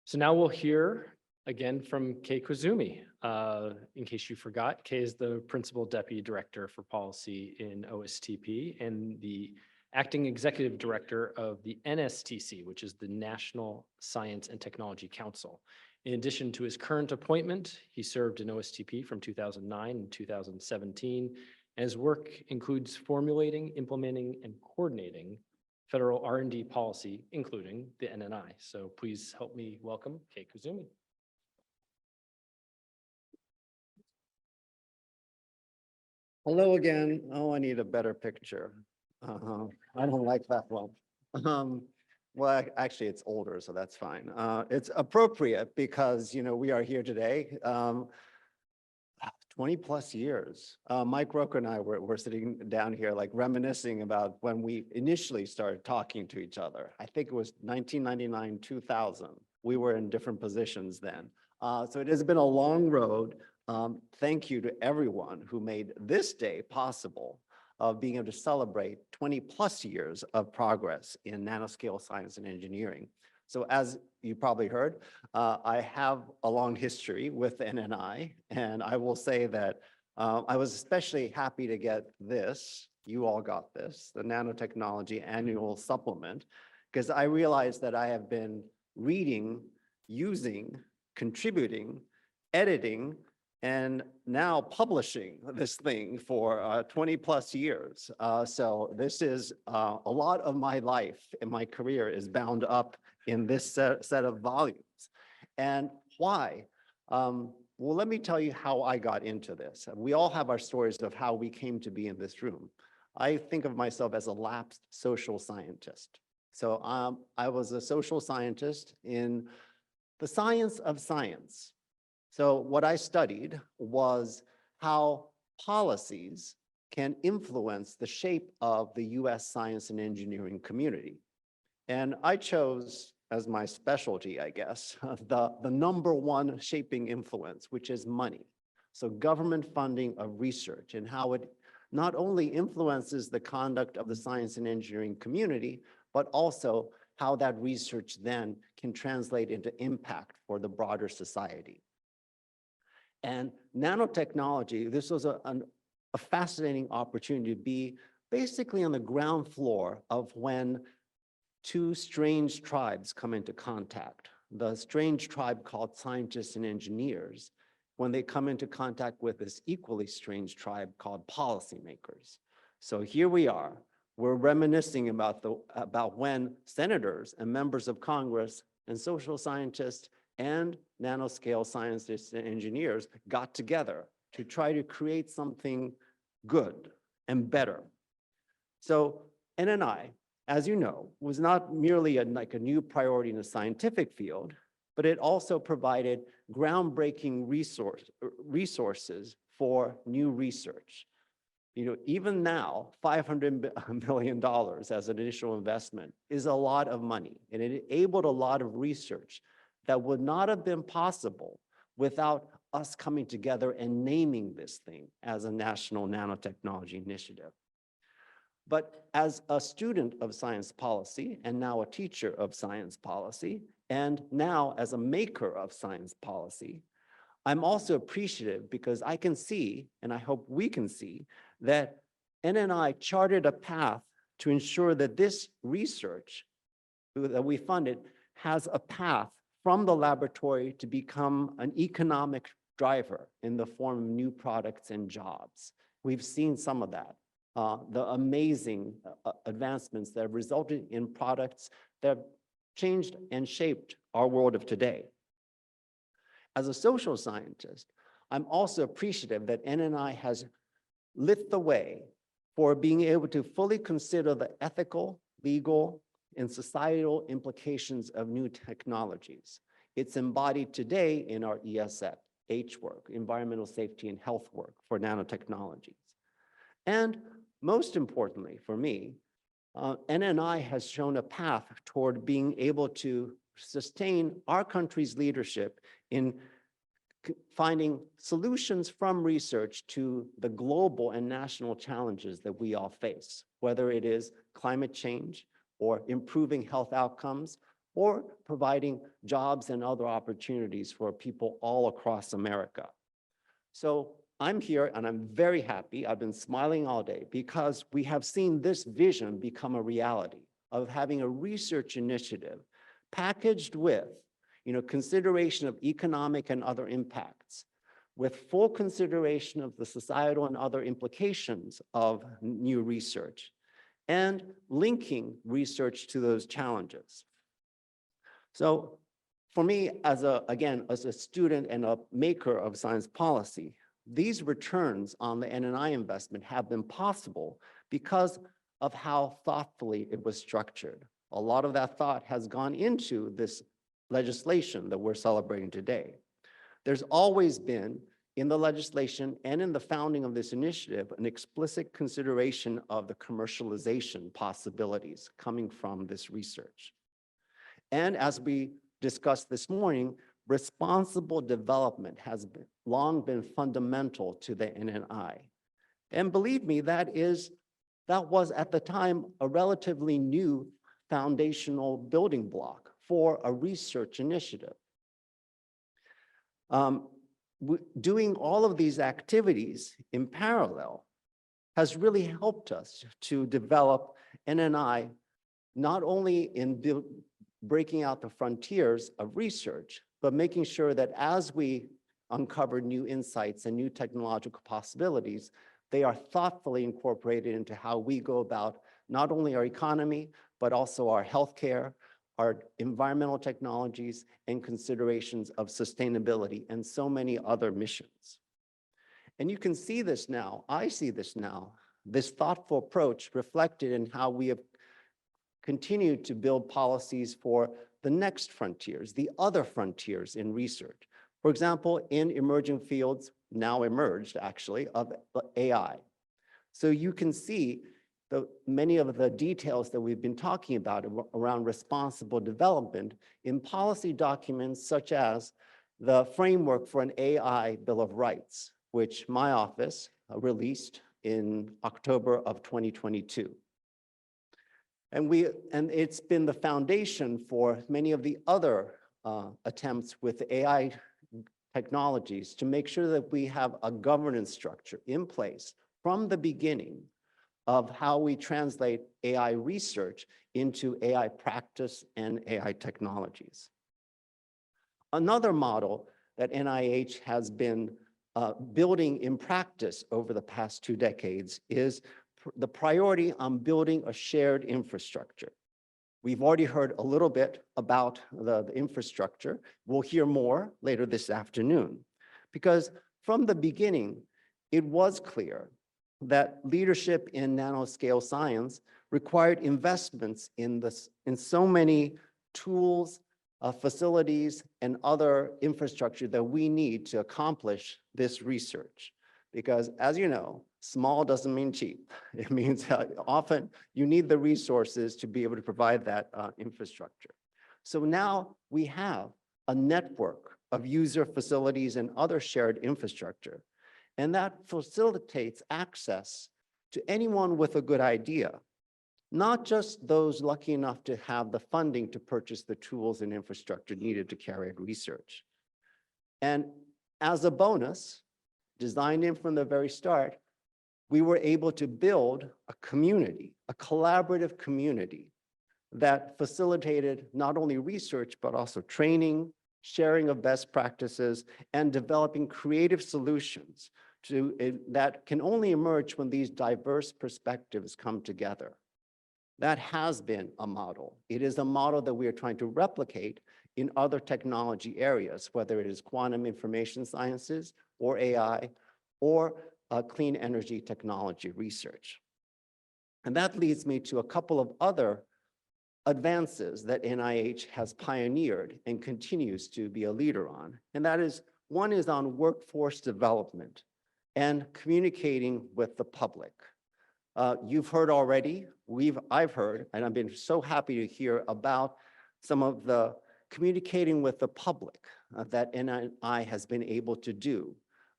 So now we'll hear again from Koizumi. In case you forgot, Kei is the Principal Deputy Director for Policy in OSTP and the Acting Executive Director of the NSTC, which is the National Science and Technology Council. In addition to his current appointment, he served in OSTP from 2009 and 2017, and his work includes formulating, implementing, and coordinating federal R&D policy, including the NNI. So please help me welcome Koizumi. Hello again. Oh, I need a better picture. I don't like that one. Well, actually, it's older, so that's fine. It's appropriate because, we are here today. 20 plus years. Mike Roker and I were sitting down here like reminiscing about when we initially started talking to each other. I think it was 1999, 2000. We were in different positions then. So it has been a long road. Thank you to everyone who made this day possible of being able to celebrate 20 plus years of progress in nanoscale science and engineering. So as you probably heard, I have a long history with NNI, and I will say that I was especially happy to get this. You all got this, the Nanotechnology annual supplement, because I realized that I have been reading, using, contributing, editing, and now publishing this thing for 20 plus years. So this is a lot of my life and my career is bound up in this set of volumes. And why? Well, let me tell you how I got into this. We all have our stories of how we came to be in this room. I think of myself as a lapsed social scientist. So I was a social scientist in the science of science. So what I studied was how policies can influence the shape of the US science and engineering community. And I chose as my specialty, I guess, the number one shaping influence, which is money. So government funding of research and how it not only influences the conduct of the science and engineering community, but also how that research then can translate into impact for the broader society. And nanotechnology, this was a fascinating opportunity to be basically on the ground floor of when two strange tribes come into contact. The strange tribe called scientists and engineers, when they come into contact with this equally strange tribe called policymakers. So here we are, we're reminiscing about when senators and members of Congress and social scientists and nanoscale scientists and engineers got together to try to create something good and better. So NNI, as you know, was not merely like a new priority in the scientific field, but it also provided groundbreaking resources for new research. Even now, $500 million as an initial investment is a lot of money, and it enabled a lot of research that would not have been possible without us coming together and naming this thing as a national nanotechnology initiative. But as a student of science policy, and now a teacher of science policy, and now as a maker of science policy, I'm also appreciative because I can see, and I hope we can see, that NNI charted a path to ensure that this research that we funded has a path from the laboratory to become an economic driver in the form of new products and jobs. We've seen some of that, the amazing advancements that have resulted in products that have changed and shaped our world of today. As a social scientist, I'm also appreciative that NNI has lit the way for being able to fully consider the ethical, legal, and societal implications of new technologies. It's embodied today in our ESH work, environmental safety and health work for nanotechnologies. And most importantly for me, NNI has shown a path toward being able to sustain our country's leadership in finding solutions from research to the global and national challenges that we all face, whether it is climate change or improving health outcomes or providing jobs and other opportunities for people all across America. So I'm here and I'm very happy. I've been smiling all day because we have seen this vision become a reality of having a research initiative packaged with, consideration of economic and other impacts, with full consideration of the societal and other implications of new research, and linking research to those challenges. So for me, as a student and a maker of science policy, these returns on the NNI investment have been possible because of how thoughtfully it was structured. A lot of that thought has gone into this legislation that we're celebrating today. There's always been, in the legislation and in the founding of this initiative, an explicit consideration of the commercialization possibilities coming from this research. And as we discussed this morning, responsible development has long been fundamental to the NNI. And believe me, that was at the time a relatively new foundational building block for a research initiative. Doing all of these activities in parallel has really helped us to develop NNI, not only in breaking out the frontiers of research, but making sure that as we uncover new insights and new technological possibilities, they are thoughtfully incorporated into how we go about not only our economy, but also our healthcare, our environmental technologies, and considerations of sustainability, and so many other missions. And you can see this now, I see this now, this thoughtful approach reflected in how we have continued to build policies for the next frontiers, the other frontiers in research. For example, in emerging fields, now emerged actually, of AI. So you can see many of the details that we've been talking about around responsible development in policy documents such as the framework for an AI Bill of Rights, which my office released in October of 2022. And it's been the foundation for many of the other attempts with AI technologies to make sure that we have a governance structure in place from the beginning of how we translate AI research into AI practice and AI technologies. Another model that NIH has been building in practice over the past 2 decades is the priority on building a shared infrastructure. We've already heard a little bit about the infrastructure. We'll hear more later this afternoon, because from the beginning, it was clear that leadership in nanoscale science required investments in so many tools, facilities, and other infrastructure that we need to accomplish this research. Because as you know, small doesn't mean cheap. It means often you need the resources to be able to provide that infrastructure. So now we have a network of user facilities and other shared infrastructure, and that facilitates access to anyone with a good idea, not just those lucky enough to have the funding to purchase the tools and infrastructure needed to carry out research. And as a bonus, designed in from the very start, we were able to build a community, a collaborative community that facilitated not only research, but also training, sharing of best practices, and developing creative solutions that can only emerge when these diverse perspectives come together. That has been a model. It is a model that we are trying to replicate in other technology areas, whether it is quantum information sciences or AI or clean energy technology research. And that leads me to a couple of other advances that NIH has pioneered and continues to be a leader on. And that is, one is on workforce development and communicating with the public. You've heard already, I've heard, and I've been so happy to hear about some of the communicating with the public that NNI has been able to do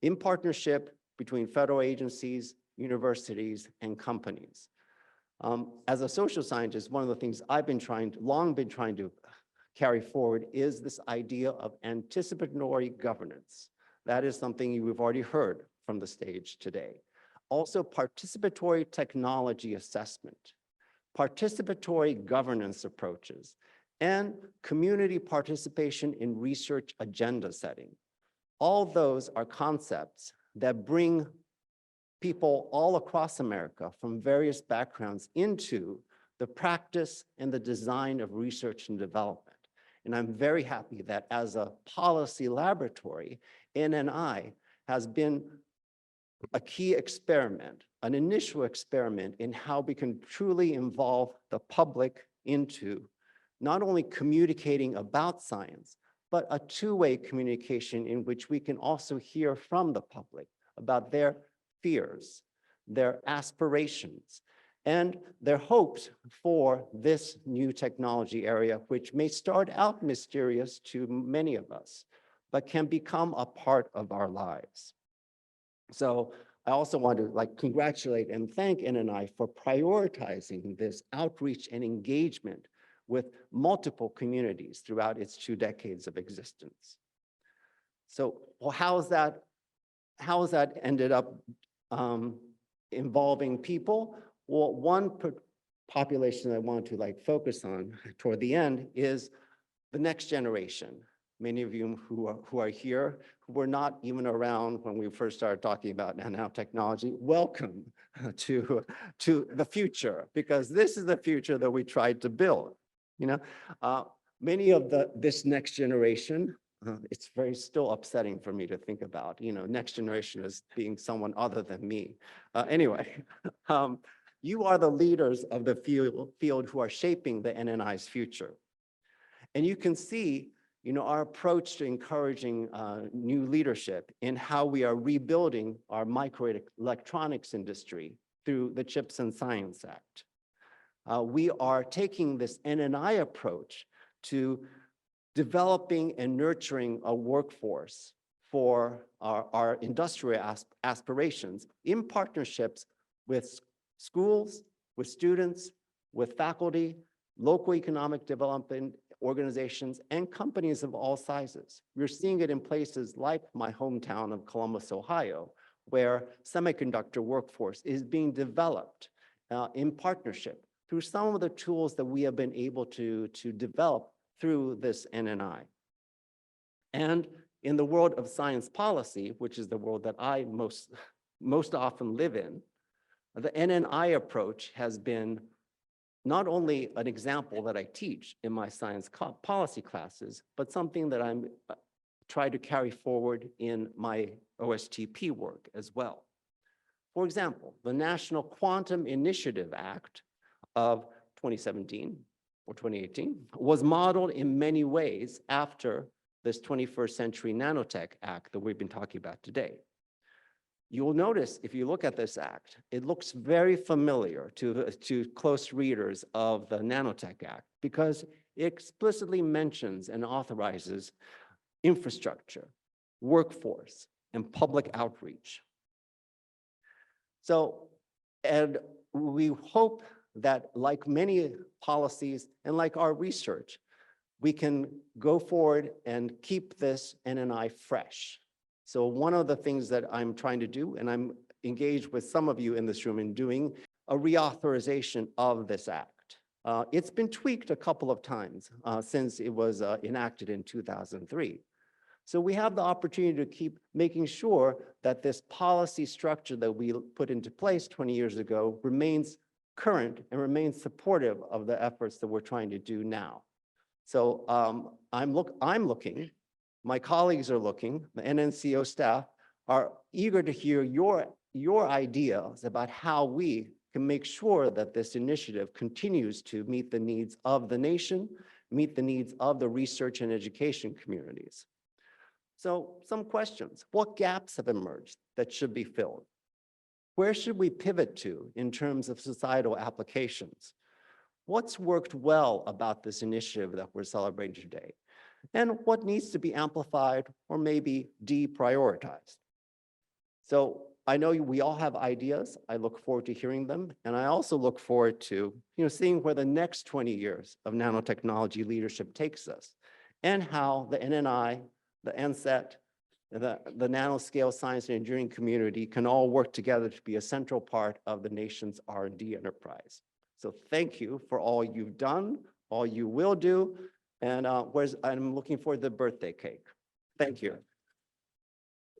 in partnership between federal agencies, universities, and companies. As a social scientist, one of the things I've been long been trying to carry forward is this idea of anticipatory governance. That is something we've already heard from the stage today. Also, participatory technology assessment, participatory governance approaches, and community participation in research agenda setting. All those are concepts that bring people all across America from various backgrounds into the practice and the design of research and development. And I'm very happy that as a policy laboratory, NNI has been a key experiment, an initial experiment in how we can truly involve the public into not only communicating about science, but a two-way communication in which we can also hear from the public about their fears, their aspirations, and their hopes for this new technology area, which may start out mysterious to many of us, but can become a part of our lives. So I also want to congratulate and thank NNI for prioritizing this outreach and engagement with multiple communities throughout its 2 decades of existence. So how has that ended up involving people? Well, one population I want to focus on toward the end is the next generation. Many of you who are here, who were not even around when we first started talking about nanotechnology, welcome to the future, because this is the future that we tried to build. Many of this next generation, it's still upsetting for me to think about, next generation as being someone other than me. Anyway, you are the leaders of the field who are shaping the NNI's future. And you can see, our approach to encouraging new leadership in how we are rebuilding our microelectronics industry through the Chips and Science Act. We are taking this NNI approach to developing and nurturing a workforce for our industrial aspirations in partnerships with schools, with students, with faculty, local economic development organizations, and companies of all sizes. We're seeing it in places like my hometown of Columbus, Ohio, where semiconductor workforce is being developed in partnership through some of the tools that we have been able to develop through this NNI. And in the world of science policy, which is the world that I most often live in, the NNI approach has been not only an example that I teach in my science policy classes, but something that I'm trying to carry forward in my OSTP work as well. For example, the National Quantum Initiative Act of 2017 or 2018 was modeled in many ways after this 21st Century Nanotech Act that we've been talking about today. You'll notice, if you look at this act, it looks very familiar to close readers of the Nanotech Act because it explicitly mentions and authorizes infrastructure, workforce, and public outreach. So, and we hope that like many policies and like our research, we can go forward and keep this NNI fresh. So one of the things that I'm trying to do, and I'm engaged with some of you in this room in doing, a reauthorization of this act. It's been tweaked a couple of times since it was enacted in 2003. So we have the opportunity to keep making sure that this policy structure that we put into place 20 years ago remains current and remains supportive of the efforts that we're trying to do now. So I'm looking, my colleagues are looking, the NNCO staff are eager to hear your ideas about how we can make sure that this initiative continues to meet the needs of the nation, meet the needs of the research and education communities. So some questions. What gaps have emerged that should be filled? Where should we pivot to in terms of societal applications? What's worked well about this initiative that we're celebrating today? And what needs to be amplified or maybe deprioritized? So I know we all have ideas. I look forward to hearing them. And I also look forward to, seeing where the next 20 years of nanotechnology leadership takes us and how the NNI, the NSET, the nanoscale science and engineering community can all work together to be a central part of the nation's R&D enterprise. So thank you for all you've done, all you will do. And I'm looking forward to the birthday cake. Thank you.